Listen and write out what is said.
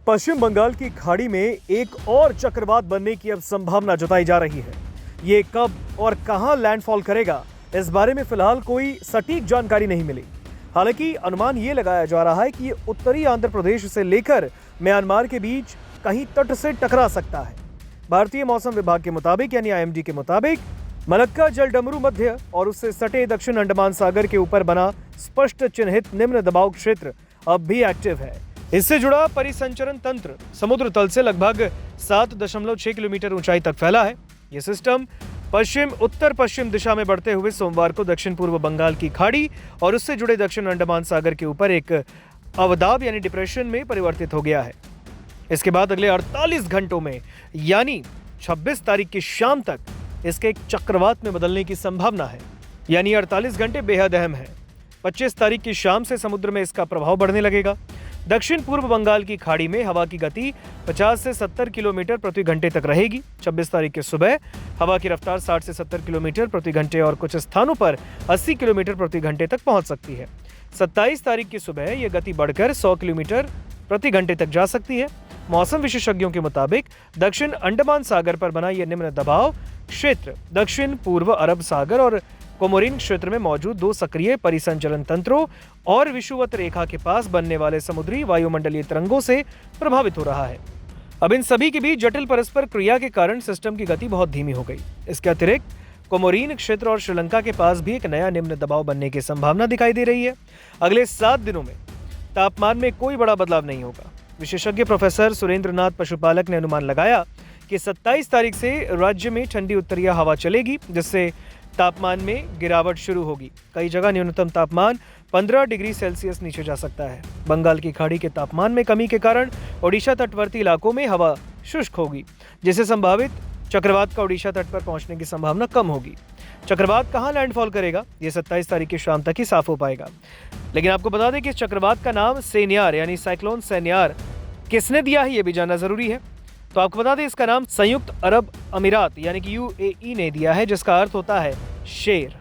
पश्चिम बंगाल की खाड़ी में एक और चक्रवात बनने की अब संभावना जताई जा रही है। ये कब और कहां लैंडफॉल करेगा, इस बारे में फिलहाल कोई सटीक जानकारी नहीं मिली। हालांकि अनुमान ये लगाया जा रहा है कि ये उत्तरी आंध्र प्रदेश से लेकर म्यांमार के बीच कहीं तट से टकरा सकता है। भारतीय मौसम विभाग के मुताबिक यानी आईएमडी के मुताबिक मलक्का जलडमरू मध्य और उससे सटे दक्षिण अंडमान सागर के ऊपर बना स्पष्ट चिन्हित निम्न दबाव क्षेत्र अब भी एक्टिव है। इससे जुड़ा परिसंचरण तंत्र समुद्र तल से लगभग 7.6 किलोमीटर ऊंचाई तक फैला है। यह सिस्टम पश्चिम उत्तर पश्चिम दिशा में बढ़ते हुए सोमवार को दक्षिण पूर्व बंगाल की खाड़ी और उससे जुड़े दक्षिण अंडमान सागर के ऊपर एक अवदाब यानी डिप्रेशन में परिवर्तित हो गया है। इसके बाद अगले 48 घंटों में यानी 26 तारीख की शाम तक इसके एक चक्रवात में बदलने की संभावना है। यानी 48 घंटे बेहद अहम है। 25 तारीख की शाम से समुद्र में इसका प्रभाव बढ़ने लगेगा। दक्षिण पूर्व बंगाल की खाड़ी में हवा की गति 50 से 70 किलोमीटर प्रति घंटे तक रहेगी। 26 तारीख की सुबह हवा की रफ्तार 60 से 70 किलोमीटर प्रति घंटे और कुछ स्थानों पर 80 किलोमीटर प्रति घंटे तक पहुंच सकती है। 27 तारीख की सुबह यह गति बढ़कर 100 किलोमीटर प्रति घंटे तक जा सकती है। मौसम विशेषज्ञों के मुताबिक दक्षिण अंडमान सागर पर बना यह निम्न दबाव क्षेत्र दक्षिण पूर्व अरब सागर और कोमोरिन क्षेत्र में मौजूद दो सक्रिय परिसंचरण तंत्रों और विषुवत रेखा के पास बनने वाले समुद्री वायुमंडलीय तरंगों से प्रभावित हो रहा है। अब इन सभी के बीच जटिल परस्पर क्रिया के कारण सिस्टम की गति बहुत धीमी हो गई। इसके अतिरिक्त कोमोरिन क्षेत्र और श्रीलंका के पास भी एक नया निम्न दबाव बनने की संभावना दिखाई दे रही है। अगले 7 दिनों में तापमान में कोई बड़ा बदलाव नहीं होगा। विशेषज्ञ प्रोफेसर सुरेंद्र नाथ पशुपालक ने अनुमान लगाया कि 27 तारीख से राज्य में ठंडी उत्तरीय हवा चलेगी, जिससे तापमान में गिरावट शुरू होगी। कई जगह न्यूनतम तापमान 15 डिग्री सेल्सियस नीचे जा सकता है। बंगाल की खाड़ी के तापमान में कमी के कारण ओडिशा तटवर्ती इलाकों में हवा शुष्क होगी, जिससे संभावित चक्रवात का ओडिशा तट पर पहुंचने की संभावना कम होगी। चक्रवात कहां लैंडफॉल करेगा, ये 27 तारीख की शाम तक ही साफ हो पाएगा। लेकिन आपको बता दें कि इस चक्रवात का नाम सेन्यार यानी साइक्लोन सेन्यार किसने दिया है, ये भी जानना जरूरी है। तो आपको बता दें इसका नाम संयुक्त अरब अमीरात यानी कि यूएई ने दिया है, जिसका अर्थ होता है शेर।